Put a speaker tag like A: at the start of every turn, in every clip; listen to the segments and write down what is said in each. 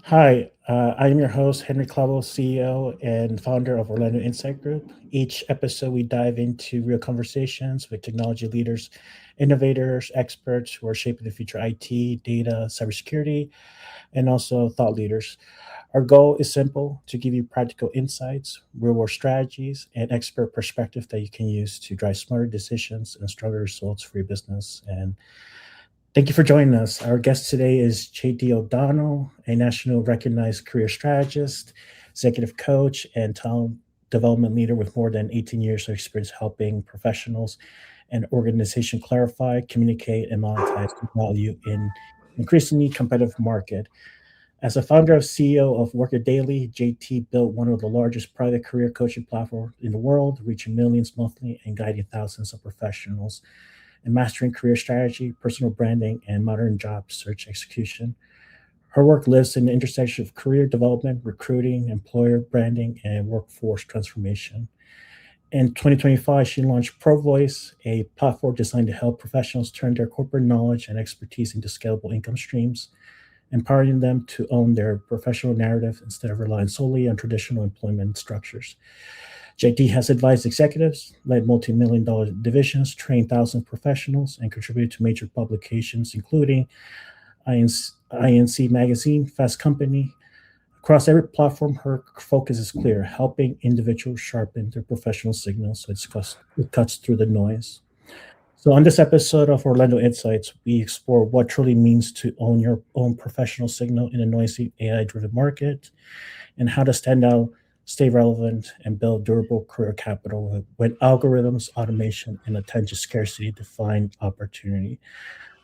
A: Hi, I am your host, Henry Clavo, CEO and founder of Orlando Insight Group. Each episode, we dive into real conversations with technology leaders, innovators, experts who are shaping the future IT, data, cybersecurity, and also thought leaders. Our goal is simple to give you practical insights, real world strategies, and expert perspective that you can use to drive smarter decisions and stronger results for your business. And thank you for joining us. Our guest today is JD O'Donnell, a national recognized career strategist, executive coach, and talent development leader with more than 18 years of experience helping professionals and organizations clarify, communicate, and monetize value in increasingly competitive market. As a founder and CEO of Worker Daily, JT built one of the largest private career coaching platforms in the world, reaching millions monthly and guiding thousands of professionals in mastering career strategy, personal branding, and modern job search execution. Her work lives in the intersection of career development, recruiting, employer branding, and workforce transformation. In 2025, she launched ProVoice, a platform designed to help professionals turn their corporate knowledge and expertise into scalable income streams, empowering them to own their professional narrative instead of relying solely on traditional employment structures. JT has advised executives, led multi-million dollar divisions, trained thousands of professionals, and contributed to major publications, including INC Magazine, Fast Company. Across every platform, her focus is clear, helping individuals sharpen their professional signals so it cuts through the noise. So, on this episode of Orlando Insights, we explore what truly means to own your own professional signal in a noisy AI driven market and how to stand out, stay relevant, and build durable career capital when algorithms, automation, and attention scarcity define opportunity.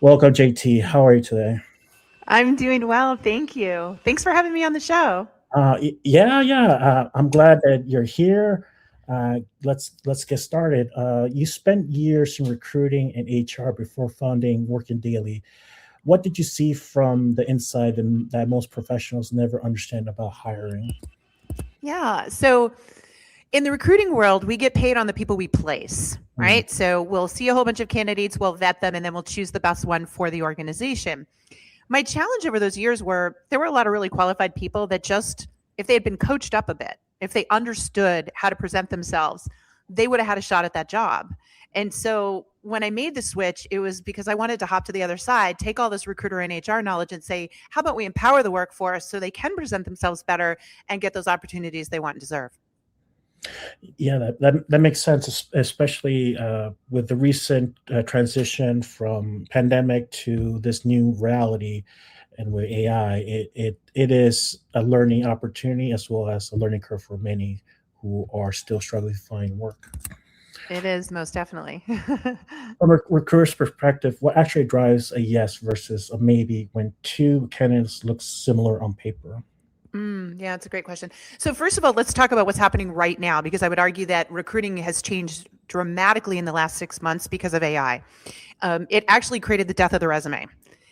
A: Welcome, JT. How are you today?
B: I'm doing well, thank you. Thanks for having me on the show.
A: Yeah. I'm glad that you're here. Let's get started. You spent years in recruiting and HR before founding Working Daily. What did you see from the inside that most professionals never understand about hiring?
B: Yeah. So in the recruiting world, we get paid on the people we place,
A: Mm,
B: right? So we'll see a whole bunch of candidates, we'll vet them, and then we'll choose the best one for the organization. My challenge over those years were there were a lot of really qualified people that just, if they had been coached up a bit, if they understood how to present themselves, they would have had a shot at that job. And so when I made the switch, it was because I wanted to hop to the other side, take all this recruiter and HR knowledge and say, how about we empower the workforce so they can present themselves better and get those opportunities they want and deserve?
A: yeah, that makes sense, especially with the recent transition from pandemic to this new reality, and with AI, it is a learning opportunity as well as a learning curve for many who are still struggling to find work.
B: It is most definitely.
A: From a recruiter's perspective, what actually drives a yes versus a maybe when two candidates look similar on paper?
B: Yeah, it's a great question. So, first of all, let's talk about what's happening right now, because I would argue that recruiting has changed dramatically in the last 6 months because of AI. It actually created the death of the resume.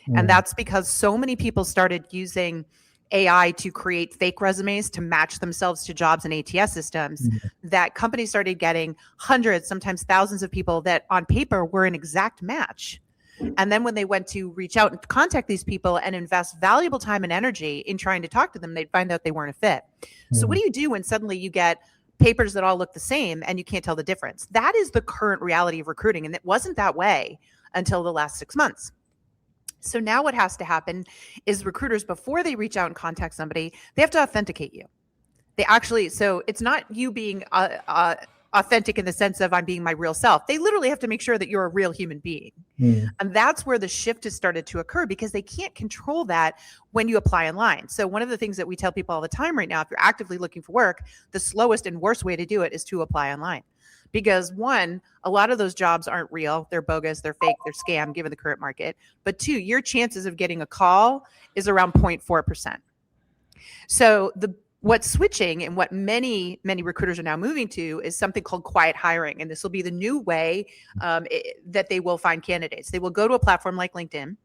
B: And
A: Mm,
B: that's because so many people started using AI to create fake resumes to match themselves to jobs and ATS systems
A: mm,
B: that companies started getting hundreds, sometimes thousands of people that on paper were an exact match. And then when they went to reach out and contact these people and invest valuable time and energy in trying to talk to them, they'd find out they weren't a fit. So, what
A: mm.
B: do you do when suddenly you get papers that all look the same and you can't tell the difference? That is the current reality of recruiting. And it wasn't that way until the last 6 months. So now what has to happen is recruiters, before they reach out and contact somebody, they have to authenticate you. They actually, so it's not you being authentic in the sense of I'm being my real self. They literally have to make sure that you're a real human being.
A: Mm.
B: And that's where the shift has started to occur because they can't control that when you apply online. So, one of the things that we tell people all the time right now, if you're actively looking for work, the slowest and worst way to do it is to apply online. Because one, a lot of those jobs aren't real. They're bogus, they're fake, they're scam given the current market. But two, your chances of getting a call is around 0.4%. So what's switching and what many recruiters are now moving to is something called quiet hiring, and this will be the new way that they will find candidates. They will go to a platform like LinkedIn.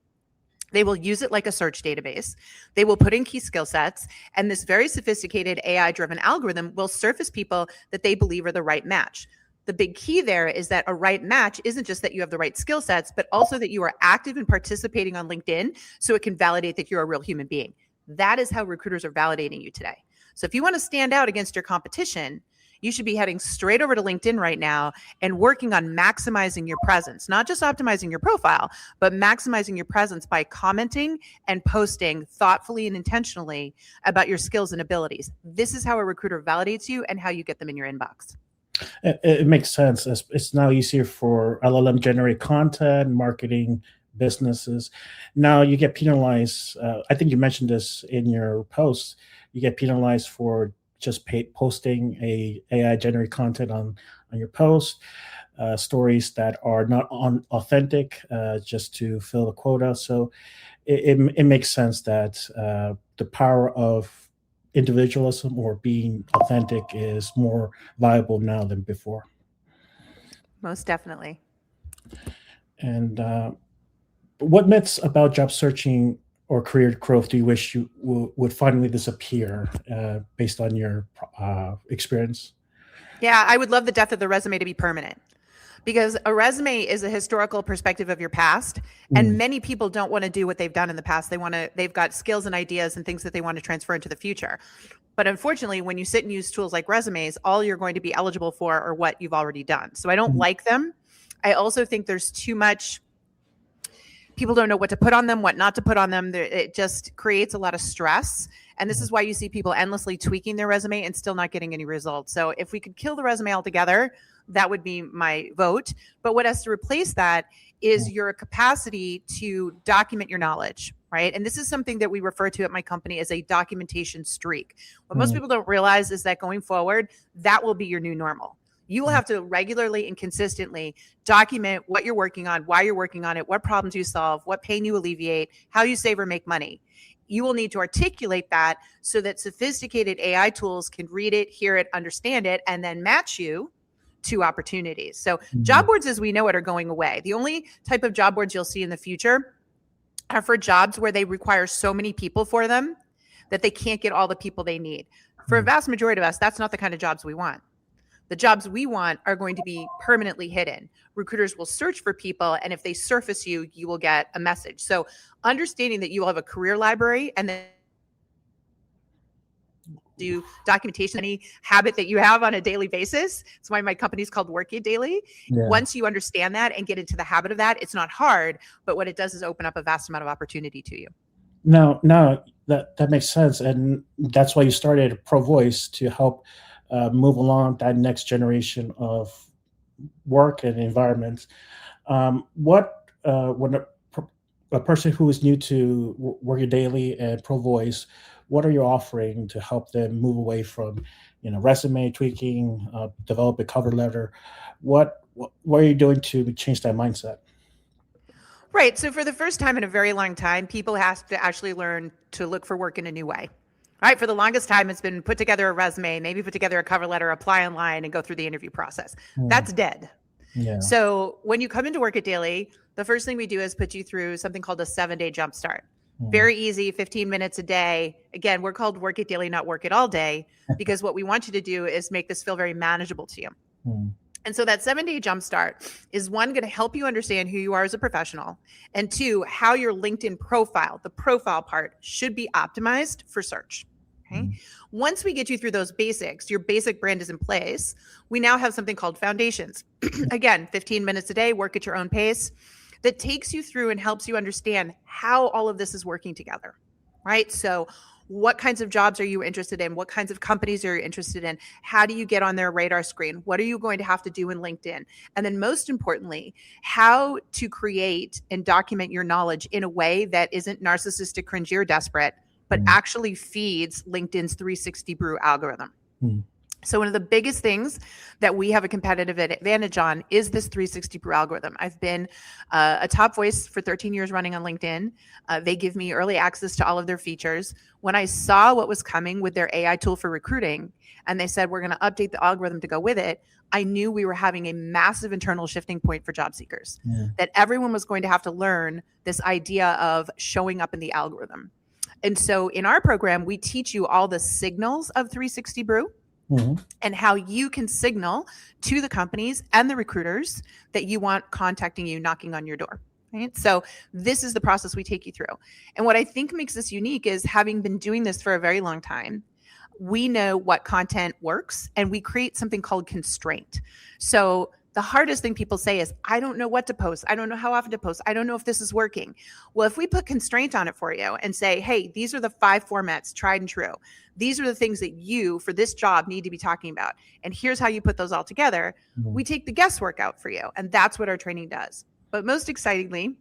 B: They will use it like a search database. They will put in key skill sets, and this very sophisticated AI driven algorithm will surface people that they believe are the right match. The big key there is that a right match isn't just that you have the right skill sets, but also that you are active and participating on LinkedIn so it can validate that you're a real human being. That is how recruiters are validating you today. So if you want to stand out against your competition, you should be heading straight over to LinkedIn right now and working on maximizing your presence, not just optimizing your profile, but maximizing your presence by commenting and posting thoughtfully and intentionally about your skills and abilities. This is how a recruiter validates you and how you get them in your inbox.
A: It makes sense. It's now easier for LLM generate content, marketing businesses. Now you get penalized. I think you mentioned this in your post. You get penalized for just posting a AI generate content on your post, stories that are not authentic, just to fill the quota. So it makes sense that the power of individualism or being authentic is more viable now than before.
B: Most definitely.
A: And what myths about job searching or career growth do you wish you would finally disappear based on your experience?
B: Yeah, I would love the death of the resume to be permanent, because a resume is a historical perspective of your past, and many people don't want to do what they've done in the past. They've got skills and ideas and things that they want to transfer into the future. But unfortunately, when you sit and use tools like resumes, all you're going to be eligible for are what you've already done. So I don't like them. I also think there's too much. People don't know what to put on them, what not to put on them. It just creates a lot of stress. And this is why you see people endlessly tweaking their resume and still not getting any results. So if we could kill the resume altogether, that would be my vote. But what has to replace that is your capacity to document your knowledge, right? And this is something that we refer to at my company as a documentation streak. What most people don't realize is that going forward, that will be your new normal. You will have to regularly and consistently document what you're working on, why you're working on it, what problems you solve, what pain you alleviate, how you save or make money. You will need to articulate that so that sophisticated AI tools can read it, hear it, understand it, and then match you to opportunities. So job boards as we know it are going away. The only type of job boards you'll see in the future are for jobs where they require so many people for them that they can't get all the people they need. For a vast majority of us, that's not the kind of jobs we want. The jobs we want are going to be permanently hidden. Recruiters will search for people, and if they surface you, you will get a message. So understanding that you will have a career library and then do documentation, any habit that you have on a daily basis. That's why my company is called Work It Daily. Yeah. Once you understand that and get into the habit of that, it's not hard, but what it does is open up a vast amount of opportunity to you.
A: No, that makes sense. And that's why you started ProVoice, to help move along that next generation of work and environments. When a person who is new to Work It Daily and ProVoice, what are you offering to help them move away from, resume tweaking, develop a cover letter? What are you doing to change that mindset?
B: Right. So for the first time in a very long time, people have to actually learn to look for work in a new way. Right. For the longest time, it's been put together a resume, maybe put together a cover letter, apply online, and go through the interview process. That's dead. Yeah. So when you come into Work It Daily, the first thing we do is put you through something called a 7-day jump start. Very easy, 15 minutes a day. Again, we're called Work It Daily, not Work It All Day, because what we want you to do is make this feel very manageable to you. And so that 7-day jump start is, one, going to help you understand who you are as a professional, and two, how your LinkedIn profile, the profile part, should be optimized for search. Okay. Once we get you through those basics, your basic brand is in place. We now have something called Foundations. Again, 15 minutes a day, work at your own pace, that takes you through and helps you understand how all of this is working together, right? So what kinds of jobs are you interested in? What kinds of companies are you interested in? How do you get on their radar screen? What are you going to have to do in LinkedIn? And then most importantly, how to create and document your knowledge in a way that isn't narcissistic, cringy, or desperate, but actually feeds LinkedIn's 360 brew algorithm. So one of the biggest things that we have a competitive advantage on is this 360 brew algorithm. I've been a top voice for 13 years running on LinkedIn. They give me early access to all of their features. When I saw what was coming with their AI tool for recruiting, and they said, we're going to update the algorithm to go with it, I knew we were having a massive internal shifting point for job seekers, that everyone was going to have to learn this idea of showing up in the algorithm. And so in our program, we teach you all the signals of 360 brew, and how you can signal to the companies and the recruiters that you want contacting you, knocking on your door. Right? So this is the process we take you through. And what I think makes this unique is having been doing this for a very long time, we know what content works and we create something called constraint. So the hardest thing people say is, I don't know what to post. I don't know how often to post. I don't know if this is working. Well, if we put constraint on it for you and say, hey, these are the 5 formats, tried and true. These are the things that you, for this job, need to be talking about. And here's how you put those all together. We take the guesswork out for you. And that's what our training does. But most excitingly,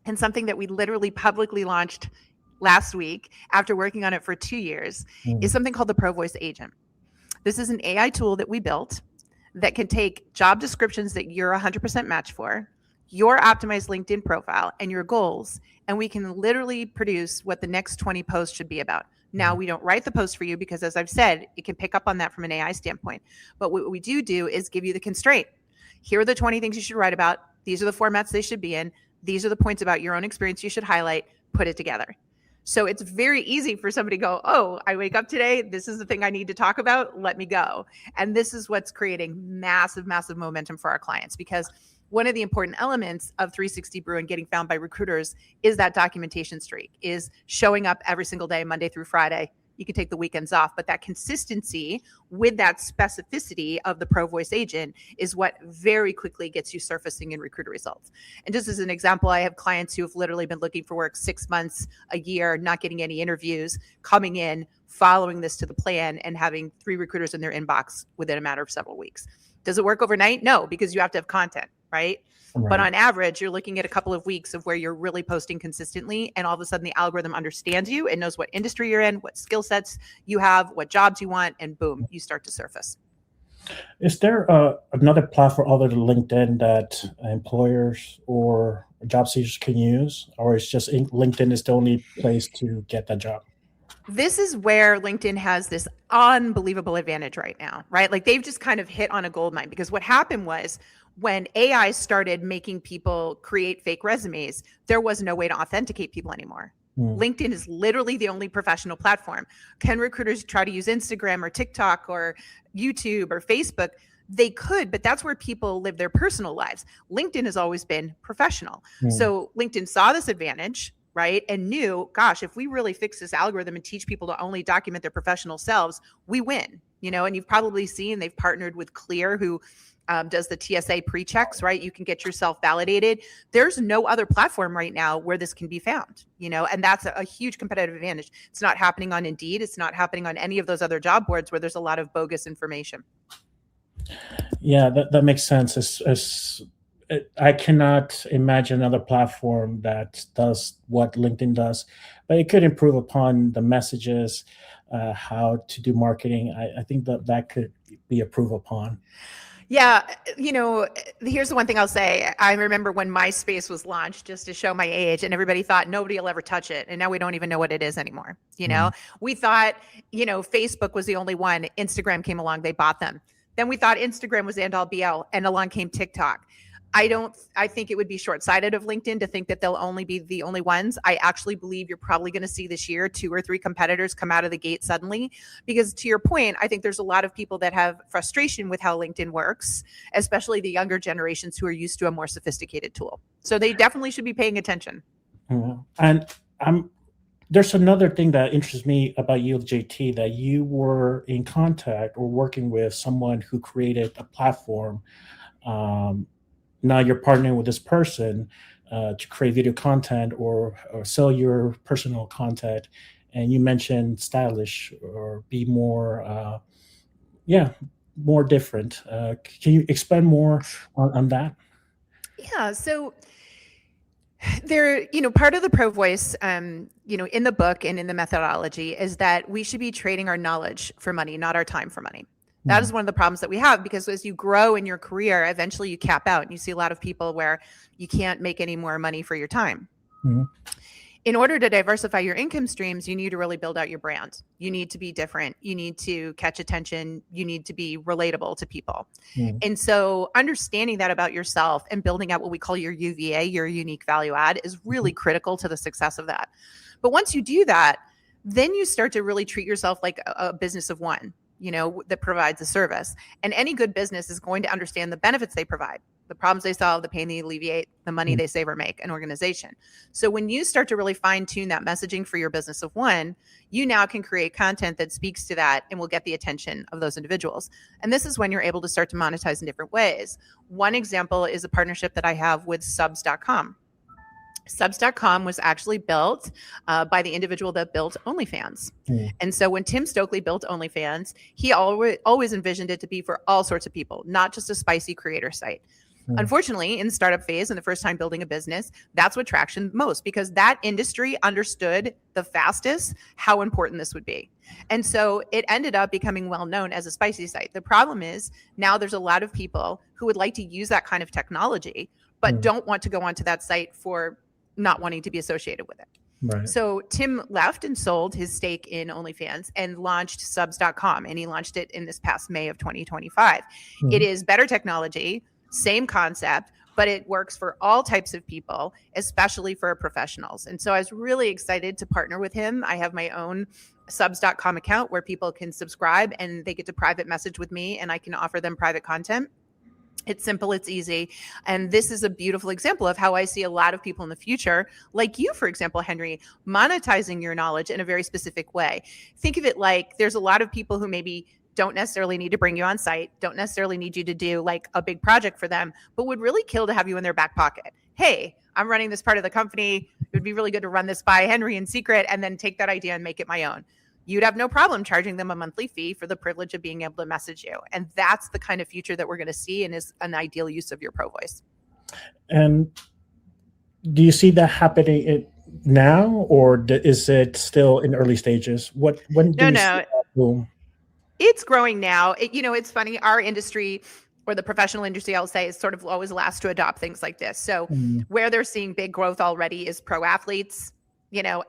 B: and something that we literally publicly launched last week after working on it for 2 years, is something called the ProVoice agent. This is an AI tool that we built that can take job descriptions that you're 100% match for, your optimized LinkedIn profile, and your goals, and we can literally produce what the next 20 posts should be about. Now, we don't write the post for you because, as I've said, it can pick up on that from an AI standpoint. But what we do is give you the constraint. Here are the 20 things you should write about. These are the formats they should be in. These are the points about your own experience you should highlight. Put it together. So it's very easy for somebody to go, oh, I wake up today. This is the thing I need to talk about. Let me go. And this is what's creating massive, massive momentum for our clients, because one of the important elements of 360 Brew and getting found by recruiters is that documentation streak, is showing up every single day, Monday through Friday. You can take the weekends off, but that consistency with that specificity of the ProVoice agent is what very quickly gets you surfacing in recruiter results. And just as an example, I have clients who have literally been looking for work 6 months, a year, not getting any interviews, coming in, following this to the plan, and having 3 recruiters in their inbox within a matter of several weeks. Does it work overnight? No, because you have to have content, right? But on average, you're looking at a couple of weeks of where you're really posting consistently, and all of a sudden the algorithm understands you and knows what industry you're in, what skill sets you have, what jobs you want, and boom, you start to surface.
A: Is there another platform other than LinkedIn that employers or job seekers can use, or is just LinkedIn is the only place to get that job?
B: This is where LinkedIn has this unbelievable advantage right now, right? Like they've just kind of hit on a gold mine, because what happened was when AI started making people create fake resumes, there was no way to authenticate people anymore. LinkedIn is literally the only professional platform. Can recruiters try to use Instagram or TikTok or YouTube or Facebook? They could, but that's where people live their personal lives. LinkedIn has always been professional. So LinkedIn saw this advantage, right? And knew, gosh, if we really fix this algorithm and teach people to only document their professional selves, we win, and you've probably seen they've partnered with Clear, who does the TSA pre-checks, right? You can get yourself validated. There's no other platform right now where this can be found, and that's a huge competitive advantage. It's not happening on Indeed. It's not happening on any of those other job boards where there's a lot of bogus information.
A: Yeah, that makes sense. I cannot imagine another platform that does what LinkedIn does, but it could improve upon the messages, how to do marketing. I think that could be improved upon.
B: Yeah. Here's the one thing I'll say. I remember when MySpace was launched, just to show my age, and everybody thought nobody will ever touch it. And now we don't even know what it is anymore. We thought, Facebook was the only one. Instagram came along, they bought them. Then we thought Instagram was end all be all, and along came TikTok. I think it would be short-sighted of LinkedIn to think that they'll only be the only ones. I actually believe you're probably going to see this year 2 or 3 competitors come out of the gate suddenly, because to your point, I think there's a lot of people that have frustration with how LinkedIn works, especially the younger generations who are used to a more sophisticated tool. So they definitely should be paying attention.
A: And there's another thing that interests me about you, JT, that you were in contact or working with someone who created a platform. Now you're partnering with this person to create video content or sell your personal content. And you mentioned stylish or be more, more different. Can you expand more on that?
B: Yeah. So there, part of the ProVoice, in the book and in the methodology is that we should be trading our knowledge for money, not our time for money. That is one of the problems that we have, because as you grow in your career, eventually you cap out, and you see a lot of people where you can't make any more money for your time. In order to diversify your income streams, you need to really build out your brand. You need to be different. You need to catch attention. You need to be relatable to people. And so understanding that about yourself and building out what we call your UVA, your unique value add, is really critical to the success of that. But once you do that, then you start to really treat yourself like a business of one, that provides a service. And any good business is going to understand the benefits they provide. the problems they solve, the pain they alleviate, the money they save or make an organization. So when you start to really fine tune that messaging for your business of one, you now can create content that speaks to that and will get the attention of those individuals. And this is when you're able to start to monetize in different ways. One example is a partnership that I have with subs.com. Subs.com was actually built by the individual that built OnlyFans. And so when Tim Stokely built OnlyFans, he always envisioned it to be for all sorts of people, not just a spicy creator site. Unfortunately, in the startup phase and the first time building a business, that's what traction most, because that industry understood the fastest how important this would be. And so it ended up becoming well known as a spicy site. The problem is now there's a lot of people who would like to use that kind of technology, but don't want to go onto that site for not wanting to be associated with it.
A: Right.
B: So Tim left and sold his stake in OnlyFans and launched subs.com. And he launched it in this past May of 2025. It is better technology, same concept, but it works for all types of people, especially for professionals. And so I was really excited to partner with him. I have my own subs.com account where people can subscribe and they get to private message with me and I can offer them private content. It's simple, it's easy. And this is a beautiful example of how I see a lot of people in the future, like you, for example, Henry, monetizing your knowledge in a very specific way. Think of it like there's a lot of people who maybe don't necessarily need to bring you on site, don't necessarily need you to do like a big project for them, but would really kill to have you in their back pocket. Hey, I'm running this part of the company. It would be really good to run this by Henry in secret and then take that idea and make it my own. You'd have no problem charging them a monthly fee for the privilege of being able to message you. And that's the kind of future that we're going to see and is an ideal use of your ProVoice.
A: And do you see that happening now, or is it still in early stages? When do you see that boom?
B: It's growing now. It's funny. Our industry, or the professional industry, I'll say, is sort of always last to adopt things like this. So where they're seeing big growth already is pro athletes,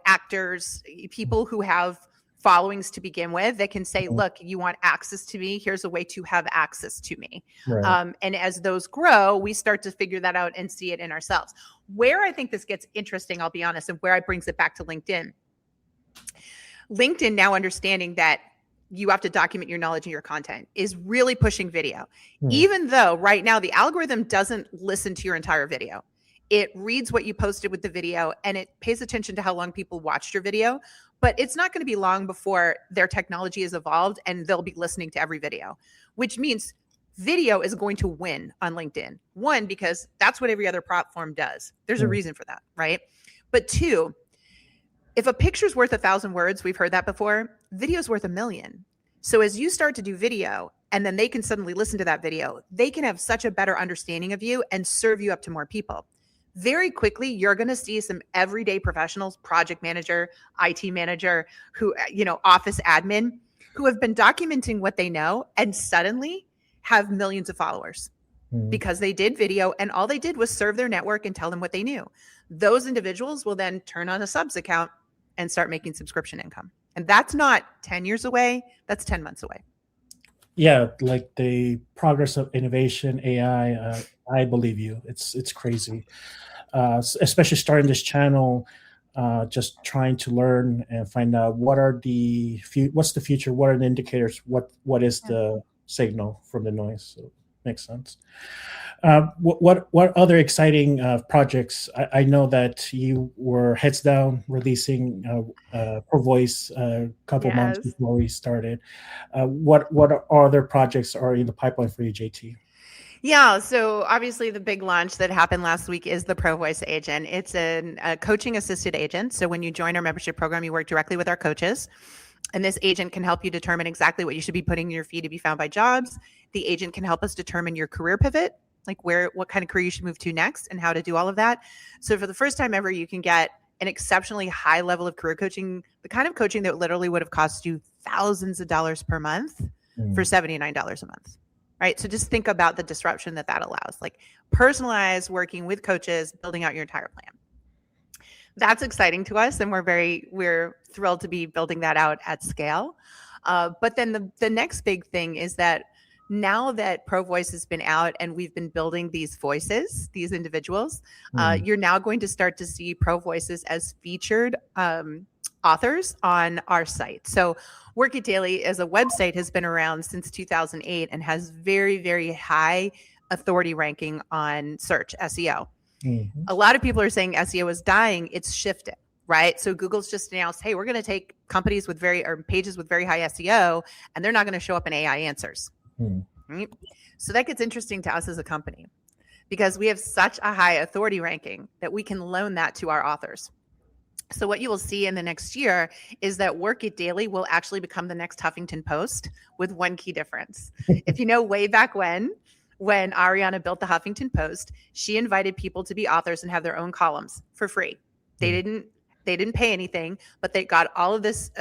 B: actors, people who have followings to begin with that can say, look, you want access to me? Here's a way to have access to me. Right. And as those grow, we start to figure that out and see it in ourselves. Where I think this gets interesting, I'll be honest, and where it brings it back to LinkedIn. LinkedIn now understanding that you have to document your knowledge and your content is really pushing video. Even though right now the algorithm doesn't listen to your entire video. It reads what you posted with the video and it pays attention to how long people watched your video, but it's not going to be long before their technology is evolved and they'll be listening to every video, which means video is going to win on LinkedIn. One, because that's what every other platform does. There's a reason for that, right? But two, if a picture's worth 1,000 words, we've heard that before, video's worth 1,000,000. So as you start to do video and then they can suddenly listen to that video, they can have such a better understanding of you and serve you up to more people. Very quickly, you're going to see some everyday professionals, project manager, IT manager, who, office admin, who have been documenting what they know and suddenly have millions of followers because they did video and all they did was serve their network and tell them what they knew. Those individuals will then turn on a subs account and start making subscription income. And that's not 10 years away. That's 10 months away.
A: Yeah, like the progress of innovation, AI, I believe you. It's crazy. Especially starting this channel, just trying to learn and find out what's the future, what are the indicators, what is the signal from the noise. So makes sense. What other exciting projects? I know that you were heads down releasing ProVoice a couple months before we started. What other projects are in the pipeline for you, JT?
B: Yeah, so obviously the big launch that happened last week is the ProVoice agent. It's a coaching assisted agent. So when you join our membership program, you work directly with our coaches. And this agent can help you determine exactly what you should be putting in your feed to be found by jobs. The agent can help us determine your career pivot, like what kind of career you should move to next and how to do all of that. So for the first time ever, you can get an exceptionally high level of career coaching, the kind of coaching that literally would have cost you thousands of dollars per month for $79 a month. Right. So just think about the disruption that allows, like personalized working with coaches, building out your entire plan. That's exciting to us. And we're thrilled to be building that out at scale. But then the next big thing is that now that ProVoice has been out and we've been building these voices, these individuals, you're now going to start to see ProVoices as featured authors on our site. So Work It Daily as a website has been around since 2008 and has very, very high authority ranking on search SEO.
A: Mm-hmm.
B: A lot of people are saying SEO is dying. It's shifted, right? So Google's just announced, hey, we're going to take companies with pages with very high SEO, and they're not going to show up in AI answers. Right? So that gets interesting to us as a company because we have such a high authority ranking that we can loan that to our authors. So what you will see in the next year is that Work It Daily will actually become the next Huffington Post with one key difference. If you know way back when Ariana built the Huffington Post, she invited people to be authors and have their own columns for free. They didn't pay anything, but they got all of this,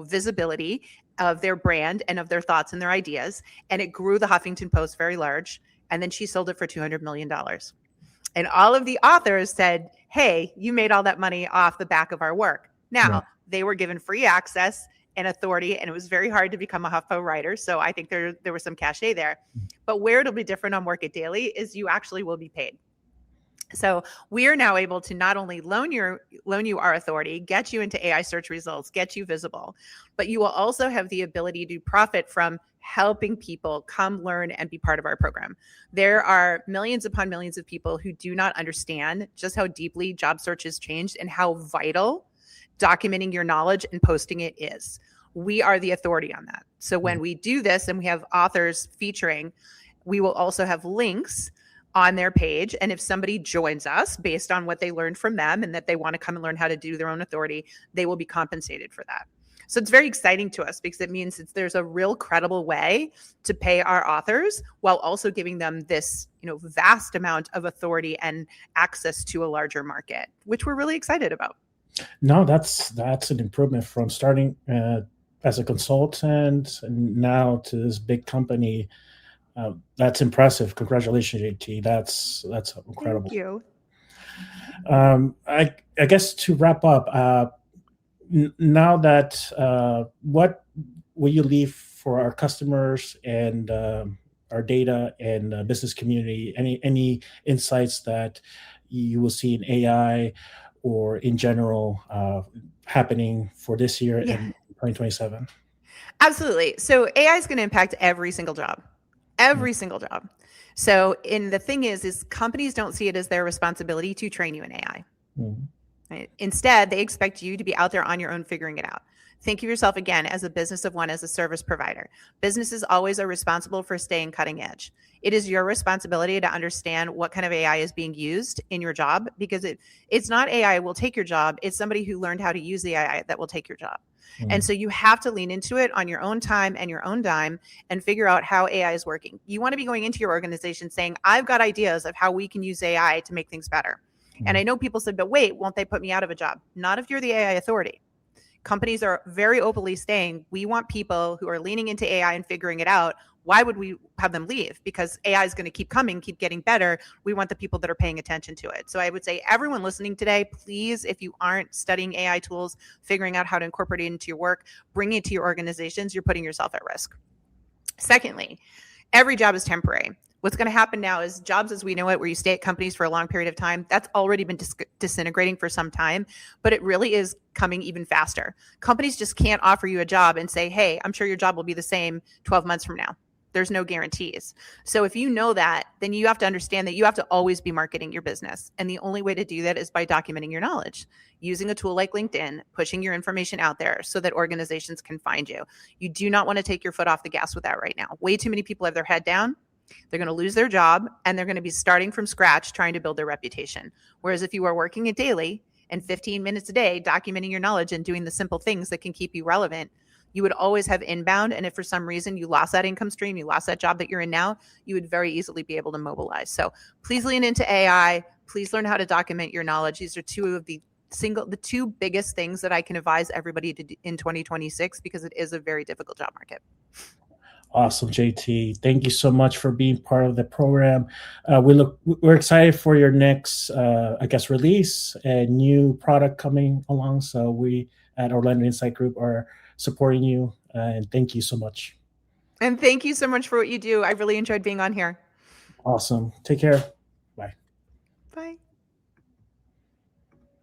B: visibility of their brand and of their thoughts and their ideas. And it grew the Huffington Post very large. And then she sold it for $200 million. And all of the authors said, hey, you made all that money off the back of our work. Now, they were given free access and authority, and it was very hard to become a HuffPo writer. So I think there was some cachet there. But where it'll be different on Work It Daily is you actually will be paid. So we are now able to not only loan you our authority, get you into AI search results, get you visible, but you will also have the ability to profit from helping people come learn and be part of our program. There are millions upon millions of people who do not understand just how deeply job search has changed and how vital documenting your knowledge and posting it is. We are the authority on that. So when we do this and we have authors featuring, we will also have links on their page. And if somebody joins us based on what they learned from them and that they want to come and learn how to do their own authority, they will be compensated for that. So it's very exciting to us because it means there's a real credible way to pay our authors while also giving them this, vast amount of authority and access to a larger market, which we're really excited about.
A: No, that's an improvement from starting as a consultant and now to this big company. That's impressive. Congratulations, JT. That's incredible.
B: Thank you.
A: I guess to wrap up, now that what will you leave for our customers and our data and business community? Any insights that you will see in AI or in general happening for this year and 2027?
B: Absolutely. So AI is going to impact every single job. Every single job. So, the thing is companies don't see it as their responsibility to train you in AI. Right? Instead, they expect you to be out there on your own figuring it out. Think of yourself again as a business of one, as a service provider. Businesses always are responsible for staying cutting edge. It is your responsibility to understand what kind of AI is being used in your job because it's not AI will take your job. It's somebody who learned how to use the AI that will take your job. And so you have to lean into it on your own time and your own dime and figure out how AI is working. You want to be going into your organization saying, I've got ideas of how we can use AI to make things better. And I know people said, but wait, won't they put me out of a job? Not if you're the AI authority. Companies are very openly saying, we want people who are leaning into AI and figuring it out. Why would we have them leave? Because AI is going to keep coming, keep getting better. We want the people that are paying attention to it. So I would say everyone listening today, please, if you aren't studying AI tools, figuring out how to incorporate it into your work, bring it to your organizations, you're putting yourself at risk. Secondly, every job is temporary. What's going to happen now is jobs as we know it, where you stay at companies for a long period of time, that's already been disintegrating for some time, but it really is coming even faster. Companies just can't offer you a job and say, hey, I'm sure your job will be the same 12 months from now. There's no guarantees. So if you know that, then you have to understand that you have to always be marketing your business. And the only way to do that is by documenting your knowledge, using a tool like LinkedIn, pushing your information out there so that organizations can find you. You do not want to take your foot off the gas with that right now. Way too many people have their head down. They're going to lose their job and they're going to be starting from scratch trying to build their reputation. Whereas if you are working it daily and 15 minutes a day, documenting your knowledge and doing the simple things that can keep you relevant, you would always have inbound. And if for some reason you lost that income stream, you lost that job that you're in now, you would very easily be able to mobilize. So please lean into AI. Please learn how to document your knowledge. These are the two biggest things that I can advise everybody to do in 2026 because it is a very difficult job market.
A: Awesome, JT. Thank you so much for being part of the program. We're excited for your next, release and new product coming along. So we at Orlando Insight Group are supporting you, and thank you so much.
B: And thank you so much for what you do. I really enjoyed being on here.
A: Awesome. Take care. Bye.
B: Bye.